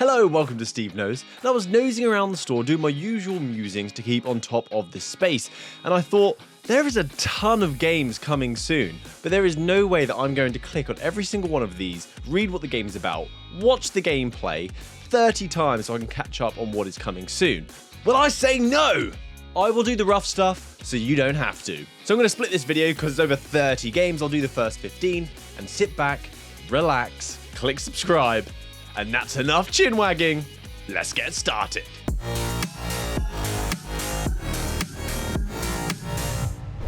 Hello, welcome to Steve Knows, and I was nosing around the store doing my usual musings to keep on top of this space, and I thought, there is a ton of games coming soon, but there is no way that I'm going to click on every single one of these, read what the game's about, watch the gameplay 30 times so I can catch up on what is coming soon. Well, I say no! I will do the rough stuff so you don't have to. So I'm going to split this video because it's over 30 games. I'll do the first 15 and sit back, relax, click subscribe, and that's enough chin wagging. Let's get started.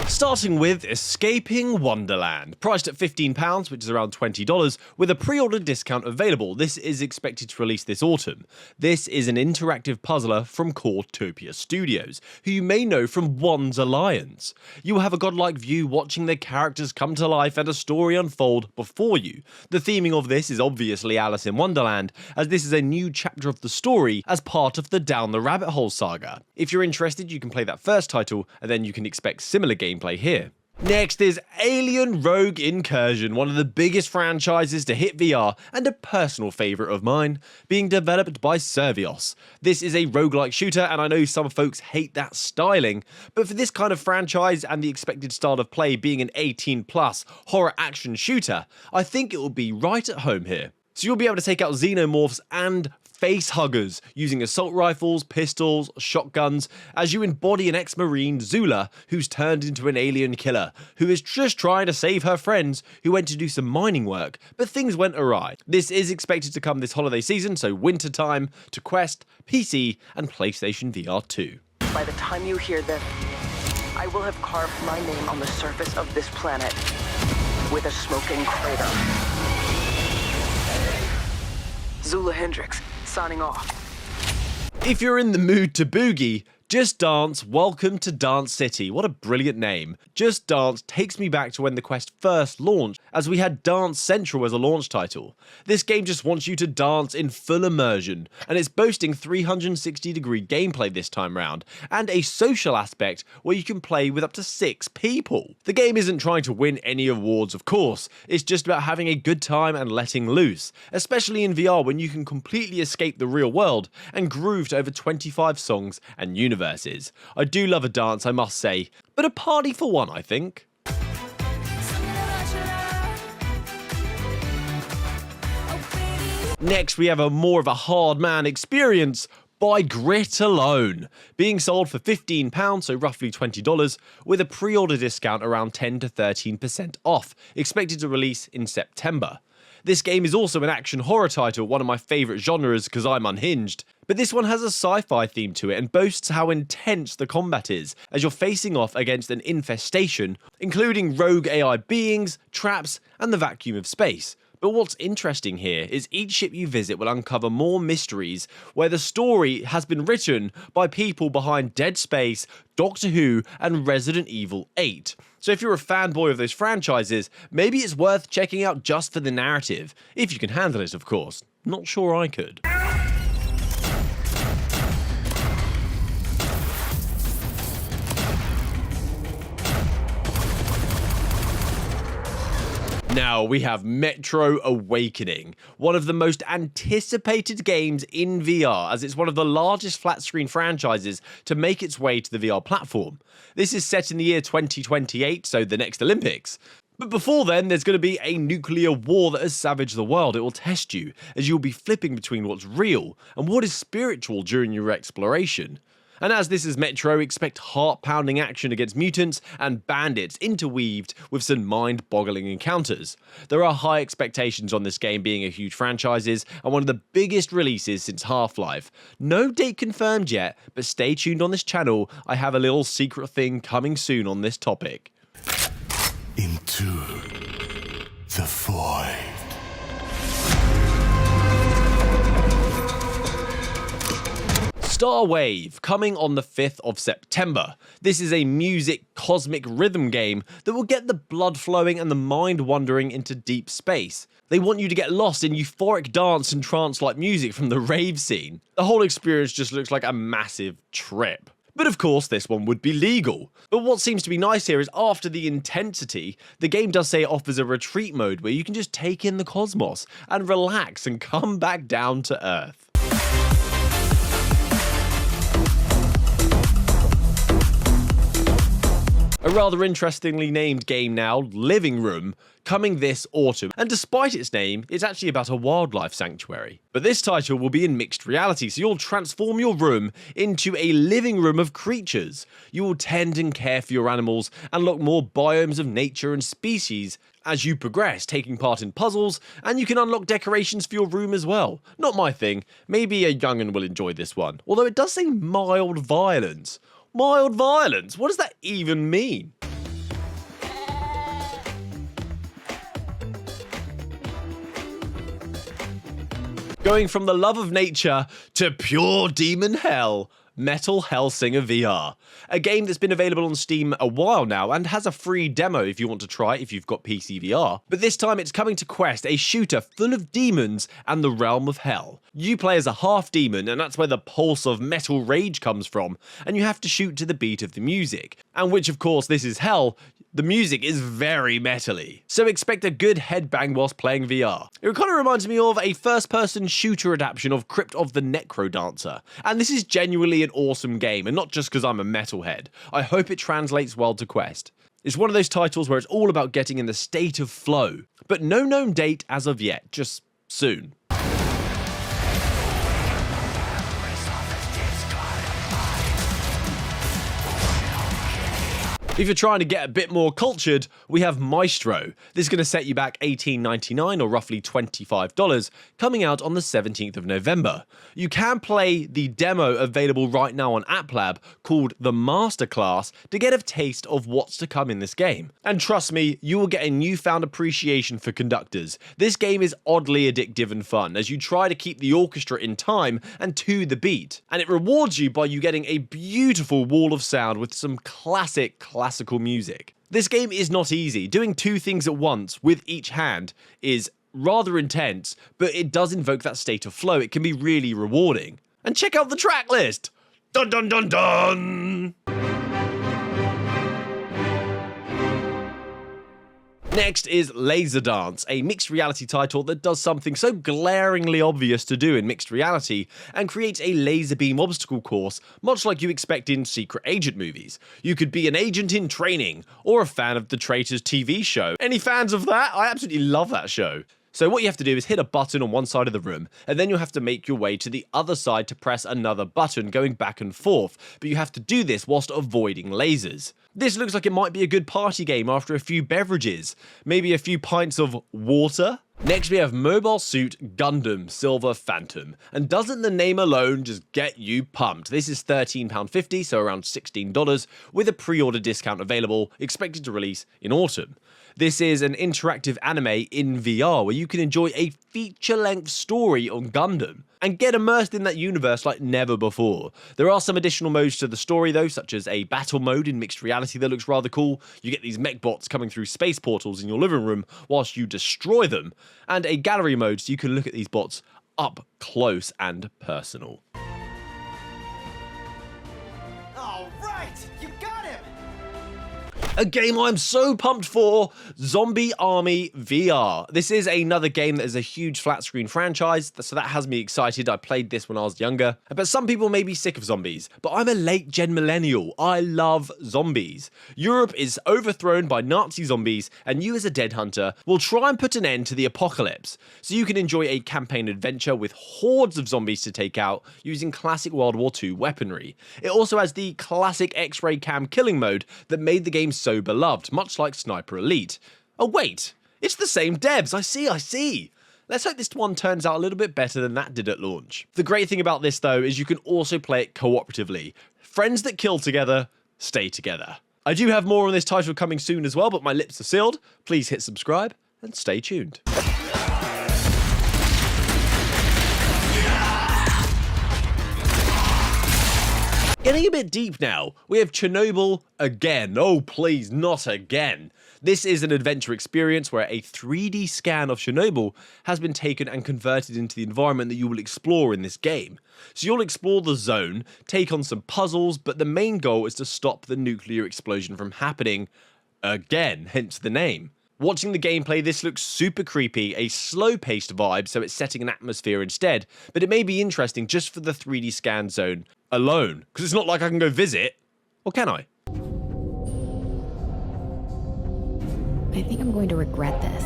Starting with Escaping Wonderland, priced at £15, which is around $20, with a pre-order discount available. This is expected to release this autumn. This is an interactive puzzler from Cortopia Studios, who you may know from Wands Alliance. You will have a godlike view watching the characters come to life and a story unfold before you. The theming of this is obviously Alice in Wonderland, as this is a new chapter of the story as part of the Down the Rabbit Hole saga. If you're interested, you can play that first title, and then you can expect similar gameplay here. Next is Alien Rogue Incursion, one of the biggest franchises to hit VR and a personal favourite of mine, being developed by Servios. This is a roguelike shooter, and I know some folks hate that styling, but for this kind of franchise and the expected style of play being an 18+ horror action shooter, I think it will be right at home here. So you'll be able to take out xenomorphs and face huggers using assault rifles, pistols, shotguns, as you embody an ex-marine, Zula, who's turned into an alien killer, who is just trying to save her friends who went to do some mining work, but things went awry. This is expected to come this holiday season, so winter time, to Quest, PC, and PlayStation VR 2. By the time you hear this, I will have carved my name on the surface of this planet with a smoking crater. Zula Hendrix, signing off. If you're in the mood to boogie, Just Dance Welcome to Dance City. What a brilliant name. Just Dance takes me back to when the Quest first launched, as we had Dance Central as a launch title. This game just wants you to dance in full immersion, and it's boasting 360-degree gameplay this time round, and a social aspect where you can play with up to 6 people. The game isn't trying to win any awards, of course, it's just about having a good time and letting loose, especially in VR when you can completely escape the real world and groove to over 25 songs and universes. I do love a dance, I must say, but a party for one, I think. Next, we have more of a hard man experience by Grit Alone, being sold for £15, so roughly $20, with a pre-order discount around 10 to 13% off, expected to release in September. This game is also an action horror title, one of my favourite genres because I'm unhinged, but this one has a sci-fi theme to it and boasts how intense the combat is, as you're facing off against an infestation, including rogue AI beings, traps, and the vacuum of space. But what's interesting here is each ship you visit will uncover more mysteries where the story has been written by people behind Dead Space, Doctor Who, and Resident Evil 8. So if you're a fanboy of those franchises, maybe it's worth checking out just for the narrative, if you can handle it, of course. Not sure I could. Now we have Metro Awakening, one of the most anticipated games in VR, as it's one of the largest flat-screen franchises to make its way to the VR platform. This is set in the year 2028, so the next Olympics. But before then, there's going to be a nuclear war that has savaged the world. It will test you, as you'll be flipping between what's real and what is spiritual during your exploration. And as this is Metro, expect heart-pounding action against mutants and bandits interweaved with some mind-boggling encounters. There are high expectations on this game being a huge franchise and one of the biggest releases since Half-Life. No date confirmed yet, but stay tuned on this channel, I have a little secret thing coming soon on this topic. Into the void. Star Wave, coming on the 5th of September. This is a music cosmic rhythm game that will get the blood flowing and the mind wandering into deep space. They want you to get lost in euphoric dance and trance-like music from the rave scene. The whole experience just looks like a massive trip. But of course, this one would be legal. But what seems to be nice here is after the intensity, the game does say it offers a retreat mode where you can just take in the cosmos and relax and come back down to Earth. A rather interestingly named game now, Living Room, coming this autumn, and despite its name, it's actually about a wildlife sanctuary. But this title will be in mixed reality, so you'll transform your room into a living room of creatures. You will tend and care for your animals, and unlock more biomes of nature and species as you progress, taking part in puzzles, and you can unlock decorations for your room as well. Not my thing, maybe a young'un will enjoy this one, although it does say mild violence. Mild violence? What does that even mean? Going from the love of nature to pure demon hell, Metal Hellsinger VR. A game that's been available on Steam a while now and has a free demo if you want to try it if you've got PC VR. But this time it's coming to Quest, a shooter full of demons and the realm of hell. You play as a half demon, and that's where the pulse of metal rage comes from, and you have to shoot to the beat of the music. And which, of course, this is hell, the music is very metally. So expect a good headbang whilst playing VR. It kind of reminds me of a first-person shooter adaptation of Crypt of the Necrodancer. And this is genuinely an awesome game, and not just because I'm a metalhead. I hope it translates well to Quest. It's one of those titles where it's all about getting in the state of flow. But no known date as of yet, just soon. If you're trying to get a bit more cultured, we have Maestro. This is going to set you back $18.99 or roughly $25, coming out on the 17th of November. You can play the demo available right now on App Lab called the Masterclass to get a taste of what's to come in this game. And trust me, you will get a newfound appreciation for conductors. This game is oddly addictive and fun as you try to keep the orchestra in time and to the beat. And it rewards you by you getting a beautiful wall of sound with some classical music. This game is not easy. Doing two things at once with each hand is rather intense, but it does invoke that state of flow. It can be really rewarding. And check out the track list! Dun dun dun dun! Next is Laser Dance, a mixed reality title that does something so glaringly obvious to do in mixed reality and creates a laser beam obstacle course, much like you expect in secret agent movies. You could be an agent in training, or a fan of the Traitors TV show. Any fans of that? I absolutely love that show. So what you have to do is hit a button on one side of the room, and then you'll have to make your way to the other side to press another button, going back and forth, but you have to do this whilst avoiding lasers. This looks like it might be a good party game after a few beverages, maybe a few pints of water. Next we have Mobile Suit Gundam Silver Phantom, and doesn't the name alone just get you pumped? This is £13.50, so around $16, with a pre-order discount available, expected to release in autumn. This is an interactive anime in VR where you can enjoy a feature-length story on Gundam and get immersed in that universe like never before. There are some additional modes to the story though, such as a battle mode in mixed reality that looks rather cool. You get these mech bots coming through space portals in your living room whilst you destroy them, and a gallery mode so you can look at these bots up close and personal. A game I'm so pumped for, Zombie Army VR. This is another game that is a huge flat screen franchise, so that has me excited. I played this when I was younger, but some people may be sick of zombies, but I'm a late gen millennial. I love zombies. Europe is overthrown by Nazi zombies, and you as a dead hunter will try and put an end to the apocalypse, so you can enjoy a campaign adventure with hordes of zombies to take out using classic World War II weaponry. It also has the classic X-ray cam killing mode that made the game so beloved, much like Sniper Elite. Oh wait, it's the same devs, I see. Let's hope this one turns out a little bit better than that did at launch. The great thing about this though is you can also play it cooperatively. Friends that kill together, stay together. I do have more on this title coming soon as well, but my lips are sealed. Please hit subscribe and stay tuned. Getting a bit deep now, we have Chernobyl Again. Oh please, not again. This is an adventure experience where a 3D scan of Chernobyl has been taken and converted into the environment that you will explore in this game. So you'll explore the zone, take on some puzzles, but the main goal is to stop the nuclear explosion from happening again, hence the name. Watching the gameplay, this looks super creepy, a slow-paced vibe, so it's setting an atmosphere instead, but it may be interesting just for the 3D scan zone alone, because it's not like I can go visit, or can I? I think I'm going to regret this.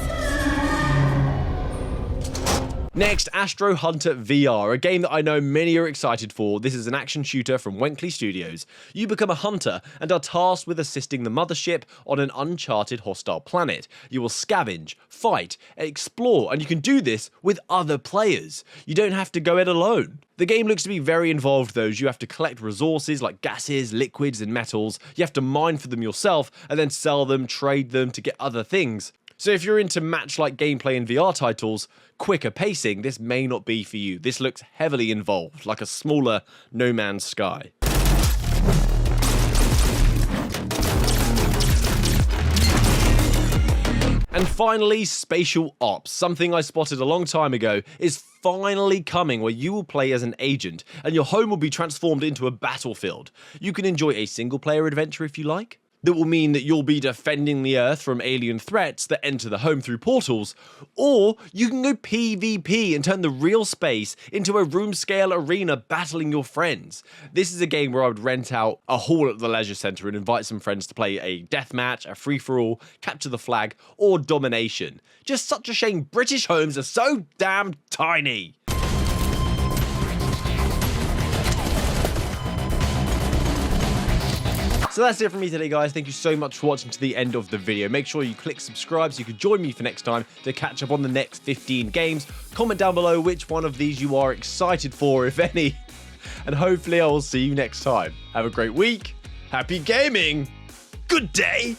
Next, Astro Hunter VR, a game that I know many are excited for. This is an action shooter from Wenkley Studios. You become a hunter and are tasked with assisting the mothership on an uncharted hostile planet. You will scavenge, fight, explore, and you can do this with other players. You don't have to go it alone. The game looks to be very involved though. You have to collect resources like gases, liquids, and metals. You have to mine for them yourself and then sell them, trade them to get other things. So if you're into match-like gameplay in VR titles, quicker pacing, this may not be for you. This looks heavily involved, like a smaller No Man's Sky. And finally, Spatial Ops, something I spotted a long time ago, is finally coming, where you will play as an agent, and your home will be transformed into a battlefield. You can enjoy a single-player adventure if you like. That will mean that you'll be defending the Earth from alien threats that enter the home through portals, or you can go PvP and turn the real space into a room-scale arena battling your friends. This is a game where I would rent out a hall at the leisure centre and invite some friends to play a deathmatch, a free-for-all, capture the flag, or domination. Just such a shame British homes are so damn tiny. So that's it from me today, guys. Thank you so much for watching to the end of the video. Make sure you click subscribe so you can join me for next time to catch up on the next 15 games. Comment down below which one of these you are excited for, if any. And hopefully I will see you next time. Have a great week. Happy gaming. Good day.